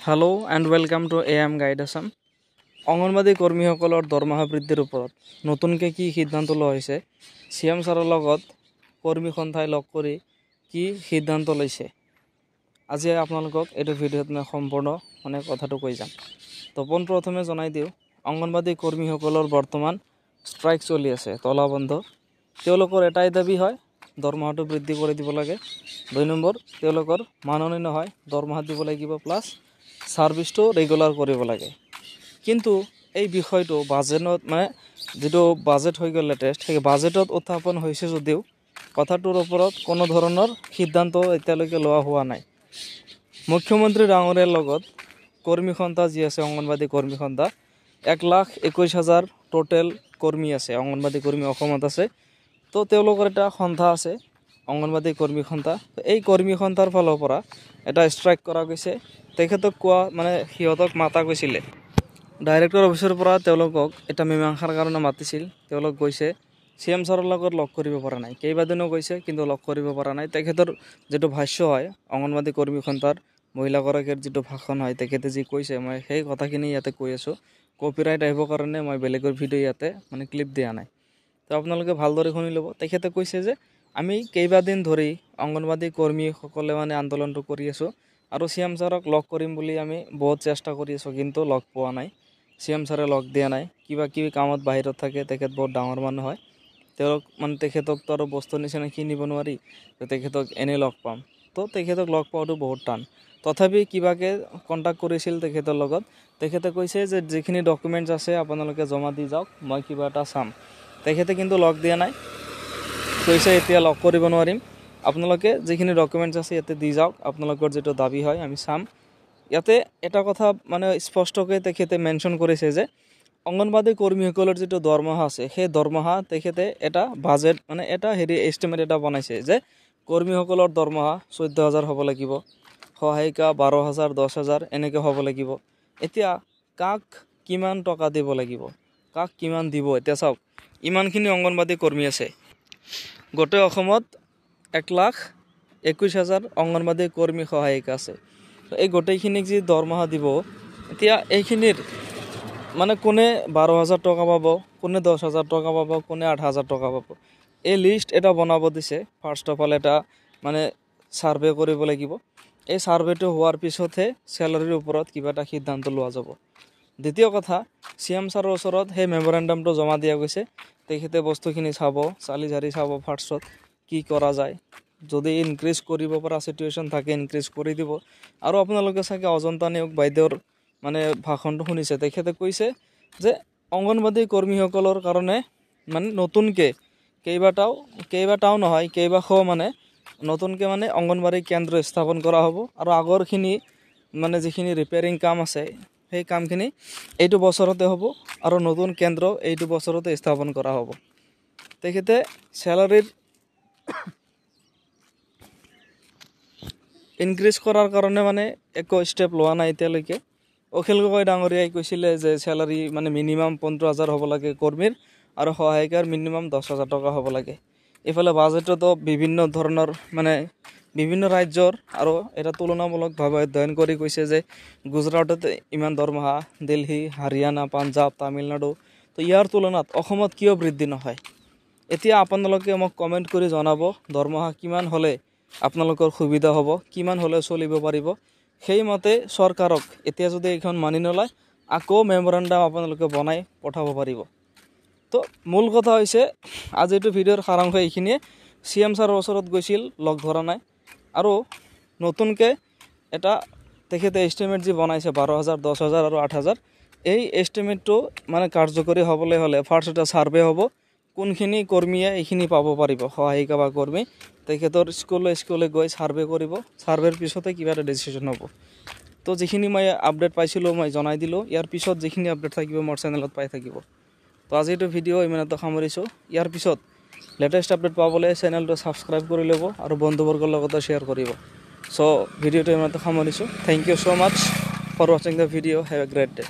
Hello' and welcome to AM guide Assam. Anganwadi কৰ্মীসকলৰ দৰমহা বৃদ্ধিৰ ওপৰত নতুনকৈ কি সিদ্ধান্ত লোৱা হৈছে, CM ছাৰৰ লগত কৰ্মী সন্থাই লগ কৰি কি সিদ্ধান্ত লৈছে, আজি আপোনালোকক এইটো ভিডিঅ'ত মই সম্পূৰ্ণ কথাটো কৈ যাম। তো পোনপ্ৰথমে জনাই দিওঁ, অংগনবাদী কৰ্মীসকলৰ বৰ্তমান ষ্ট্ৰাইক চলি আছে, তলা বন্ধ। তেওঁলোকৰ এটাই দাবী হয় দৰমহাটো বৃদ্ধি কৰি দিব লাগে। 2 নম্বৰ, তেওঁলোকৰ মাননি নহয়, দৰমহা দিব লাগিব, প্লাছ সাৰ্ভিসটো ৰেগুলাৰ কৰিব লাগে। কিন্তু এই বিষয়টো বাজেটত যিটো বাজেট হৈ গ'ল লেটেষ্ট, সেই বাজেটত উত্থাপন হৈছে যদিও কথাটোৰ ওপৰত কোনো ধৰণৰ সিদ্ধান্ত এতিয়ালৈকে লোৱা হোৱা নাই। মুখ্যমন্ত্ৰী ডাঙৰীয়াৰ লগত কৰ্মী সন্থা যি আছে, অংগনবাদী কৰ্মী সন্থা 1,21,000 টোটেল কৰ্মী আছে, অংগনবাদী কৰ্মী অসমত আছে। তো তেওঁলোকৰ এটা সন্থা আছে, অংগনবাদী কৰ্মী সন্থা। এই কৰ্মী সন্থাৰ ফালৰ পৰা এটা ষ্ট্ৰাইক কৰা গৈছে। তেখেতক কোৱা সিহঁতক মাতা গৈছিলে, ডাইৰেক্টৰ অফিচৰ পৰা তেওঁলোকক এটা মীমাংসাৰ কাৰণে মাতিছিল। তেওঁলোক গৈছে, CM ছাৰৰ লগত লগ কৰিব পৰা নাই, কেইবাদিনো গৈছে কিন্তু লগ কৰিব পৰা নাই। তেখেতৰ যিটো ভাষ্য হয়, অংগনবাদী কৰ্মী সন্থাৰ মহিলাগৰাকীৰ যিটো ভাষণ হয়, তেখেতে যি কৈছে, মই সেই কথাখিনি ইয়াতে কৈ আছোঁ। কপিৰাইট আহিবৰ কাৰণে মই বেলেগৰ ভিডিঅ' ইয়াতে ক্লিপ দিয়া নাই, তো আপোনালোকে ভালদৰে শুনি ল'ব। তেখেতে কৈছে যে আমি কেইবাদিন ধৰি অংগনবাদী কৰ্মীসকলে আন্দোলনটো কৰি আছোঁ আৰু CM ছাৰক লগ কৰিম বুলি আমি বহুত চেষ্টা কৰি আছোঁ, কিন্তু লগ পোৱা নাই। CM ছাৰে লগ দিয়া নাই, কিবা কিবি কামত বাহিৰত থাকে। তেখেত বহুত ডাঙৰ মানুহ হয়, তেওঁক তেখেতকতো আৰু বস্তু নিচিনা কিনিব নোৱাৰি, তো তেখেতক এনেই লগ পাম। তো তেখেতক লগ পোৱাটো বহুত টান। তথাপি কিবাকৈ কণ্টেক্ট কৰিছিল তেখেতৰ লগত। তেখেতে কৈছে যে যিখিনি ডকুমেণ্টছ আছে আপোনালোকে জমা দি যাওক, মই কিবা এটা চাম। তেখেতে কিন্তু লগ দিয়া নাই, কৈছে এতিয়া লগ কৰিব নোৱাৰিম, আপোনালোকে যিখিনি ডকুমেণ্টছ আছে ইয়াতে দি যাওক, আপোনালোকৰ যিটো দাবী হয় আমি চাম। ইয়াতে এটা কথা স্পষ্টকৈ তেখেতে মেনশ্যন কৰিছে যে অংগনবাদী কৰ্মীসকলৰ যিটো দৰমহা আছে, সেই দৰমহা তেখেতে এটা বাজেট এটা এষ্টিমেট এটা বনাইছে যে কৰ্মীসকলৰ দৰমহা 14,000 হ'ব লাগিব, সহায়িকা 12,000, 10,000 এনেকৈ হ'ব লাগিব। এতিয়া কাক কিমান টকা দিব লাগিব, কাক কিমান দিব? এতিয়া চাওক, ইমানখিনি অংগনবাদী কৰ্মী আছে, গোটেই অসমত 1,21,000 অংগনবাদী কৰ্মী সহায়িকা আছে। এই গোটেইখিনিক যি দৰমহা দিব, এতিয়া এইখিনিৰ কোনে 12,000 টকা পাব, কোনে 10,000 টকা পাব, কোনে 8,000 টকা পাব, এই লিষ্ট এটা বনাব দিছে। ফাৰ্ষ্ট অফ অল এটা ছাৰ্ভে কৰিব লাগিব। এই ছাৰ্ভেটো হোৱাৰ পিছতহে চেলাৰীৰ ওপৰত কিবা এটা সিদ্ধান্ত লোৱা যাব। দ্বিতীয় কথা, CM ছাৰৰ ওচৰত সেই মেমৰেণ্ডামটো জমা দিয়া গৈছে। তেখেতে বস্তুখিনি চাব, চালি জাৰি চাব ফাৰ্ষ্টত কি কৰা যায়। যদি ইনক্ৰিজ কৰিব পৰা চিটুৱেশ্যন থাকে, ইনক্ৰিজ কৰি দিব। আৰু আপোনালোকে চাগে অজন্তা নিয়োগ বাইদেউৰ ভাষণটো শুনিছে। তেখেতে কৈছে যে অংগনবাদী কৰ্মীসকলৰ কাৰণে নতুনকৈ কেইবাটাও নহয়, কেইবাশ নতুনকৈ অংগনবাদী কেন্দ্ৰ স্থাপন কৰা হ'ব। আৰু আগৰখিনি যিখিনি ৰিপেয়াৰিং কাম আছে, সেই কামখিনি এইটো বছৰতে হ'ব আৰু নতুন কেন্দ্ৰ এইটো বছৰতে স্থাপন কৰা হ'ব। তেখেতে চেলাৰীৰ ইনক্ৰিজ কৰাৰ কাৰণে একো ষ্টেপ লোৱা নাই এতিয়ালৈকে। অখিল গগৈ ডাঙৰীয়াই কৈছিলে যে চেলাৰী মিনিমাম 15,000 হ'ব লাগে কৰ্মীৰ, আৰু সহায়িকাৰ মিনিমাম 10,000 টকা হ'ব লাগে। এইফালে বাজেটতো বিভিন্ন ধৰণৰ বিভিন্ন ৰাজ্যৰ আৰু এটা তুলনামূলকভাৱে অধ্যয়ন কৰি কৈছে যে গুজৰাটত ইমান দৰমহা, দিল্লী, হাৰিয়ানা, পাঞ্জাৱ, তামিলনাডু, তো ইয়াৰ তুলনাত অসমত কিয় বৃদ্ধি নহয়? এতিয়া আপোনালোকে মোক কমেণ্ট কৰি জনাব, দৰমহা কিমান হ'লে আপোনালোকৰ সুবিধা হ'ব, কিমান হ'লে চলিব পাৰিব। সেইমতে চৰকাৰক এতিয়া যদি এইখন মানি নলয়, আকৌ মেমৰেণ্ডাম আপোনালোকে বনাই পঠাব পাৰিব। তো মূল কথা হৈছে, আজিটো ভিডিঅ'ৰ সাৰাংশ এইখিনিয়ে। CM ছাৰৰ ওচৰত গৈছিল, লগ ধৰা নাই। আৰু নতুনকৈ এটা তেখেতে এষ্টিমেট যি বনাইছে 12,000, 10,000 আৰু 8,000, এই এষ্টিমেটটো কাৰ্যকৰী হ'বলৈ হ'লে ফাৰ্ষ্ট এটা ছাৰ্ভে হ'ব, কোনখিনি কৰ্মীয়ে এইখিনি পাব পাৰিব, সহায়িকা বা কৰ্মী। তেখেতৰ স্কুলে গৈ ছাৰ্ভে কৰিব, ছাৰ্ভেৰ পিছতে কিবা এটা ডিচিশ্যন হ'ব। তো যিখিনি মই আপডেট পাইছিলোঁ মই জনাই দিলোঁ। ইয়াৰ পিছত যিখিনি আপডেট থাকিব মোৰ চেনেলত পাই থাকিব। তো আজিটো ভিডিঅ' ইমানতে সামৰিছোঁ। ইয়াৰ পিছত লেটেষ্ট আপডেট পাবলৈ চেনেলটো ছাবস্ক্ৰাইব কৰি ল'ব আৰু বন্ধুবৰ্গৰ লগতে শ্বেয়াৰ কৰিব। চ' ভিডিঅ'টো ইমানতে সামৰিছোঁ। Thank you so' much for ৱাচিং the video'. Have a great day.